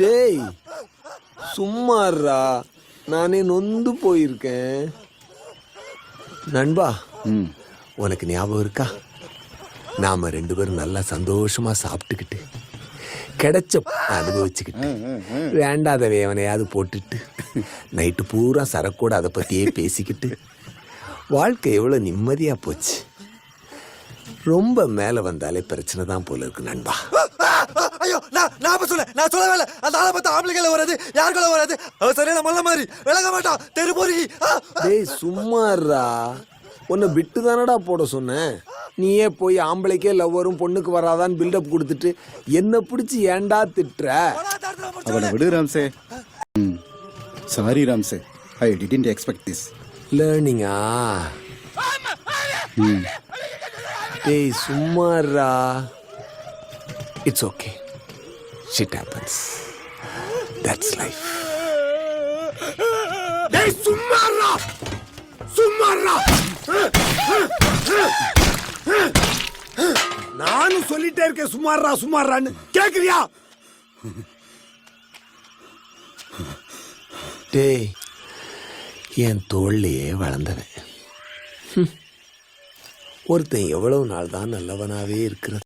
டேய் சும்மாறா, நானே நொந்து போயிருக்கேன். நண்பா, உனக்கு ஞாபகம் இருக்கா? நாம 2 பேரும் நல்லா சந்தோஷமா சாப்பிட்டுக்கிட்டு கிடைச்ச அனுபவிச்சுக்கிட்டு வேண்டாதவே அவனையாவது போட்டுட்டு நைட்டு பூரா சரக்கோட அதை பத்தியே பேசிக்கிட்டு வாழ்க்கை எவ்வளவு நிம்மதியா போச்சு. ரொம்ப மேல வந்தாலே பிரச்சனை தான் போல இருக்கு நண்பா. ஐயோ, நான் சொல்லவே இல்லை. அந்த ஆளை பார்த்து ஆம்பளைகளை வராது, யாருக்குள்ள வராது. அவ சரியான மல்ல மாதிரி விளங்க மாட்டான். தெருப்போரி. டேய் சும்மாறா, உன்னை விட்டு தானடா போட சொன்னேன். நீயே போய் ஆம்பளைக்கே லவ் வரும் பொண்ணுக்கு வராதான்னு பில்டப் கொடுத்துட்டு என்ன பிடிச்சி ஏண்டா திட்டுற? அவனை விடு Ramsay. Sorry Ramsay, I didn't expect this. லேர்னிங்கா? டேய் சும்மாறா, it's okay, shit happens, that's life. டேய் சும்மாறா, சும்மாறா. நானும் சொல்லிட்டே இருக்கேன் சும்மாறா சும்மாறான்னு, கேக்குறியா? டேய் என் தோள்லையே வளர்ந்தவன் ஒருத்தன் எவ்வளவு நாள் தான் நல்லவனாவே இருக்கிறது.